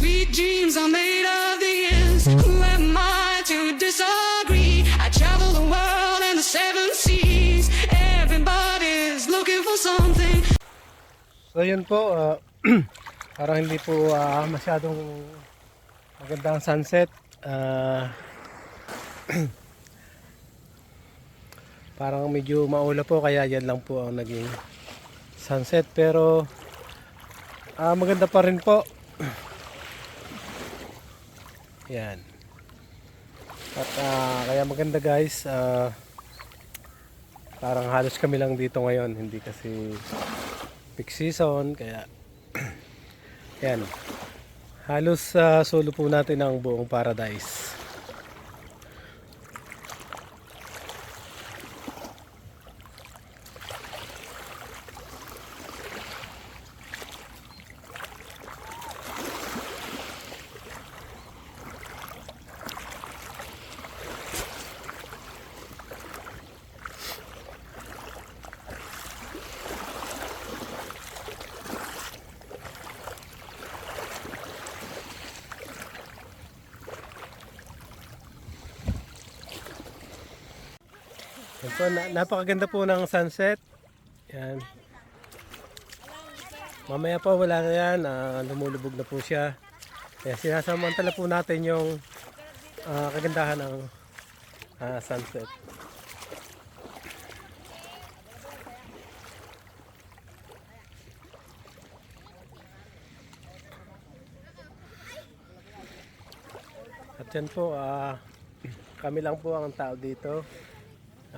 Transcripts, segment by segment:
Sweet dreams are made of these. Who am I to disagree? I travel the world and the seven seas. Everybody's looking for something. So yun po, parang hindi po masyadong magandang sunset. Parang medyo maula po, kaya yan lang po ang naging sunset, pero maganda pa rin po. Yan. At kaya maganda guys, parang halos kami lang dito ngayon, hindi kasi peak season, kaya yan, halos solo po natin ang buong paradise. Yan po, napakaganda po ng sunset. Yan. Mamaya po wala na yan, lumulubog na po siya. Kaya sinasamantala po natin yung kagandahan ng sunset. At yan po, kami lang po ang tao dito.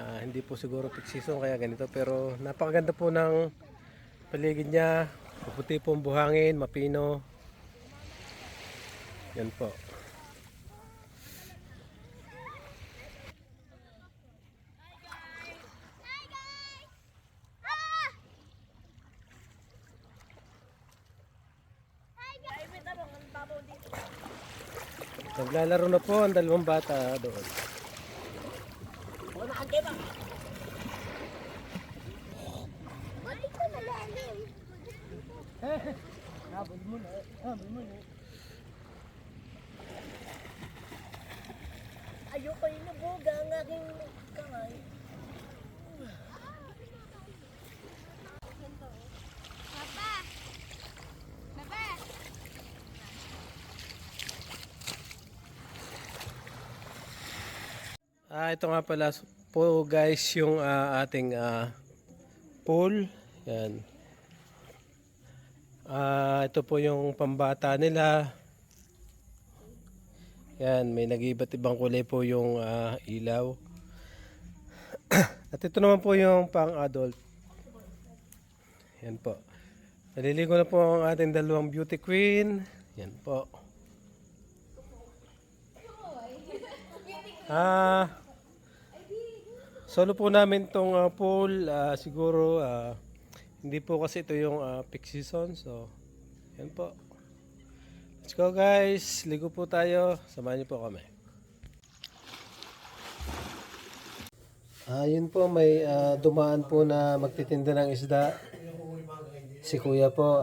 Hindi po siguro peak season kaya ganito, pero napakaganda po ng paligid niya. Maputi po ang buhangin, mapino. Yan po. Naglalaro na po ang dalawang bata doon. Ayoko inubuga ang aking kamay. Papa! Papa! Ito nga pala po guys yung ating pool. Yan. Ito po yung pambata nila. Yan, may nag-iba't ibang kulay po yung ilaw. At ito naman po yung pang-adult. Yan po. Naliligo na po ang ating dalawang beauty queen. Yan po. Solo po namin tong pool. Siguro hindi po kasi ito yung peak season. So, yan po. Let's go guys. Ligo po tayo. Samahan niyo po kami. Yun po, may dumaan po na magtitinda ng isda. Si kuya po,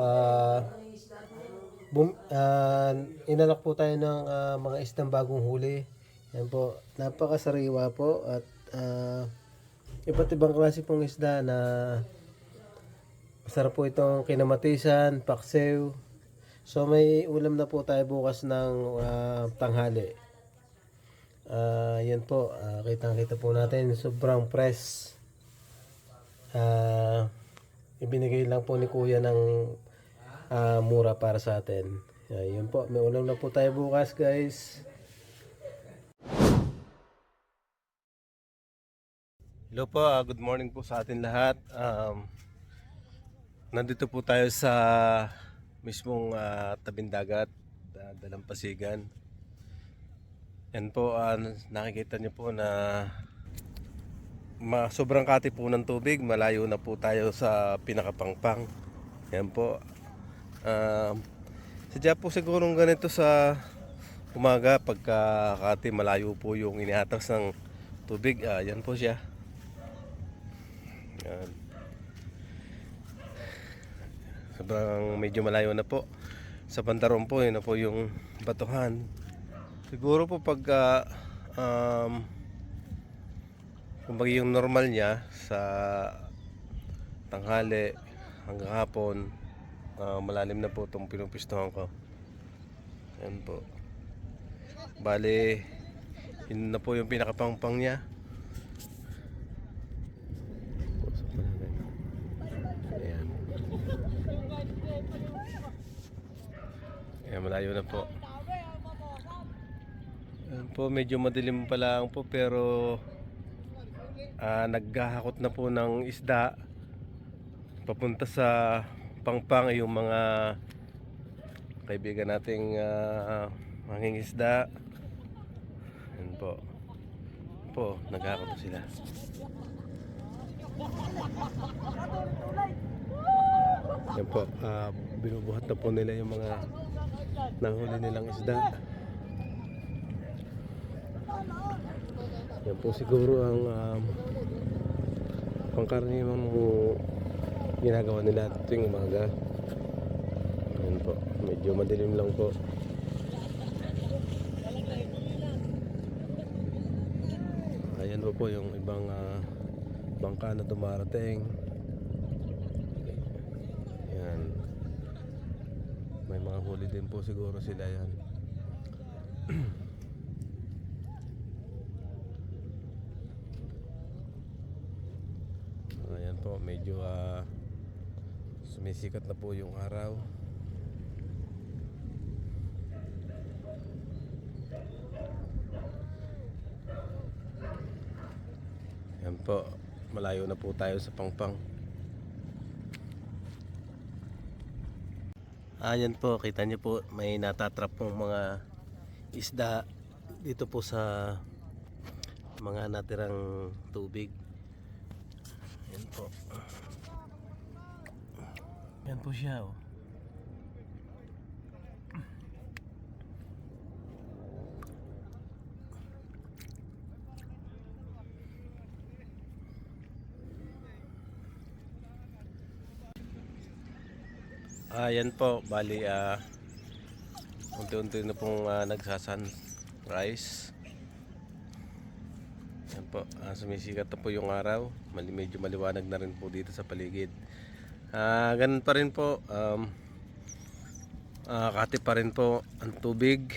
inalak po tayo ng mga isdang bagong huli. Yan po, napakasariwa po at iba't ibang klase pong isda na masarap po itong kinamatisan, paksew. So may ulam na po tayo bukas ng tanghali. Yan po, kitang-kita po natin, sobrang fresh. Ibinigay lang po ni kuya ng mura para sa atin. Yun po, may ulam na po tayo bukas guys. Hello po, good morning po sa atin lahat. Nandito po tayo sa mismong tabing dagat, Dalampasigan. Yan po, nakikita niyo po na sobrang kati po ng tubig, malayo na po tayo sa pinakapangpang. Yan po. Sadya po sigurong ganito sa umaga, pagka kati malayo po yung iniatras ng tubig. Yan po siya. Yan. Sobrang medyo malayo na po. sa bandaron po, yun na po yung batuhan. Siguro po pagka kumbaga yung normal niya sa tanghali hanggang hapon, malalim na po itong pinupistuhan ko. Yan po. Bale, yun na po yung pinakapangpang niya. Ayan. Ayan, malayo na po. Ayan po, medyo madilim pa lang po, pero naghahakot na po ng isda papunta sa pangpang yung mga kaibigan nating mangingisda. Yan po. Naghahakot na sila. Yan po, binubuhat na po nila yung mga nahuli nilang isda. Yan po siguro ang pangkaraniwang ginagawa nila tuwing umaga. Yan po, medyo madilim lang po. Ayan po yung ibang bangka na dumarating. Yan. May mga huli din po siguro sila yan. Ayan po, medyo sumisikat na po yung araw. Ayan po, malayo na po tayo sa pangpang. Ayan po, kita nyo po, may natatrap pong mga isda dito po sa mga natirang tubig. Ayan po. Ayan po siya, oh. Ayan po, bali unti-unti na pong nagsasunrise. Ayan po, sumisikat na po yung araw. Medyo maliwanag na rin po dito sa paligid. Ganun pa rin po, kati pa rin po ang tubig.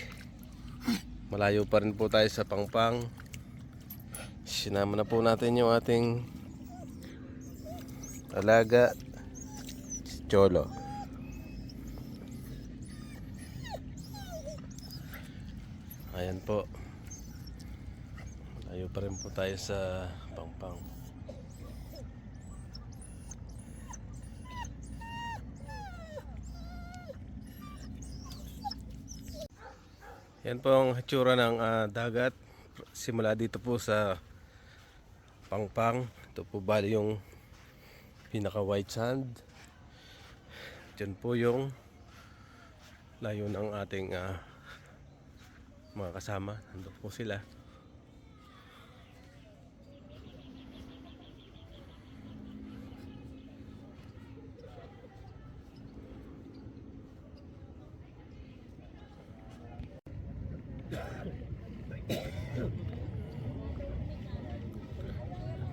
Malayo pa rin po tayo sa pangpang. Sinama na po natin yung ating alaga, si Cholo. Ayan po, malayo pa rin po tayo sa pangpang. Yan po ang hitsura ng dagat simula dito po sa pangpang. Ito po bali yung pinaka white sand. Diyan po yung layo ng ating mga kasama. Nandun po sila.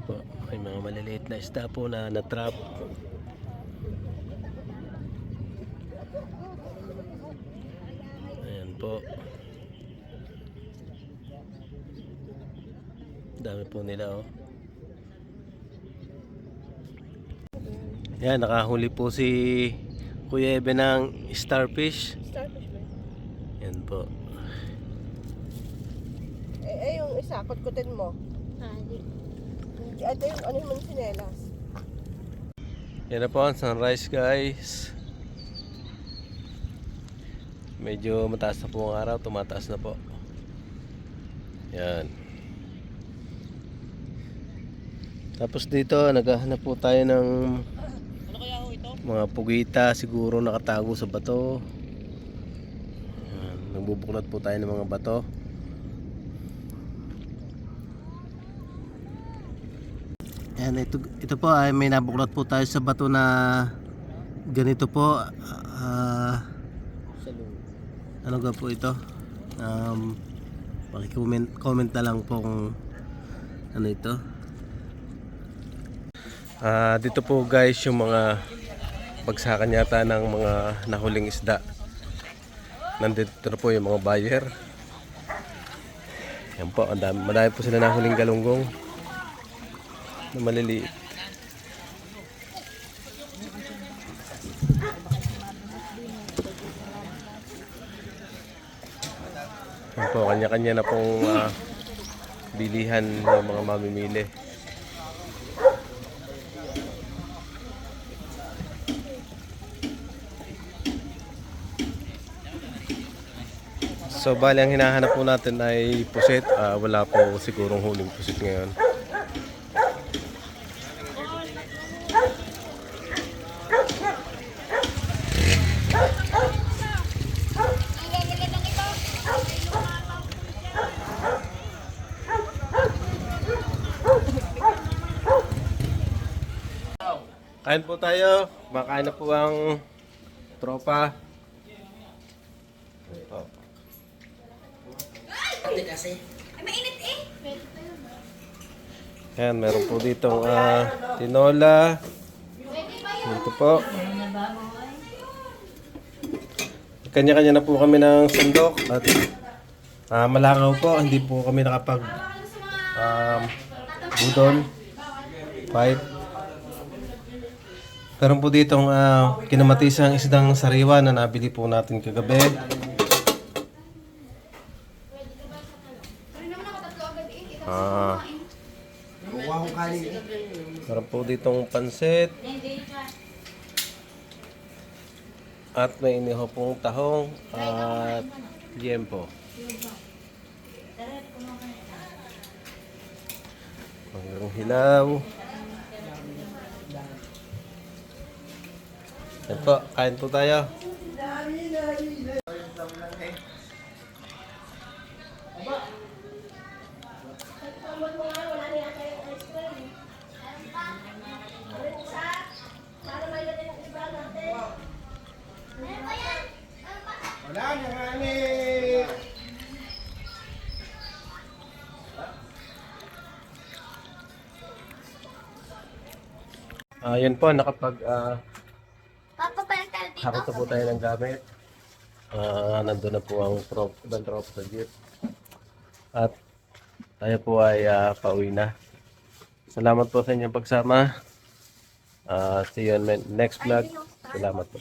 Po, may mga maliliit na isda po na natrap. Ayan po. Dami po nila, oh. Yan, nakahuli po si Kuya Ebe ng starfish. Starfish ba? Yan po. Yung isa, kutkutin mo. Ito yung ano yung sinelas. Yan na po ang sunrise, guys. Medyo mataas na po ang araw, tumataas na po. Yan. Tapos dito, naghahanap po tayo ng mga pugita, siguro nakatago sa bato. Yan. Nagbubuklat po tayo ng mga bato. Yan, ito po ay may nabuklat po tayo sa bato na ganito po. ano ga po ito? Comment na lang po kung ano ito. Dito po guys yung mga bagsakan yata ng mga nahuling isda. Nandito na po yung mga buyer. Yan po, madami po sila nahuling galunggong na maliliit. Yan po, kanya-kanya na pong bilihan ng mga mamimili. So bali ang hinahanap po natin ay pusit. Wala po sigurong huling pusit ngayon. Kain po tayo. Makain na po ang tropa. Oh. Ayan, meron po ditong tinola. Ito po. Kanya-kanya na po kami ng sandok at malangaw po. Hindi po kami nakapag budol. Fight. Meron po ditong kinamatisang isdang sariwa na nabili po natin kagabi. Meron po ditong pansit. At may iniho pong tahong at liempo. Hanggang hilaw. Yan po, kain po tayo. Yan po, nakapag Papa, balik tayo dito. hakot na po tayo ng gamit. Nandun na po ang ibang tropa sa jeep. At tayo po ay pauwi na. Salamat po sa inyong pagsama. See you on my next vlog. Salamat po.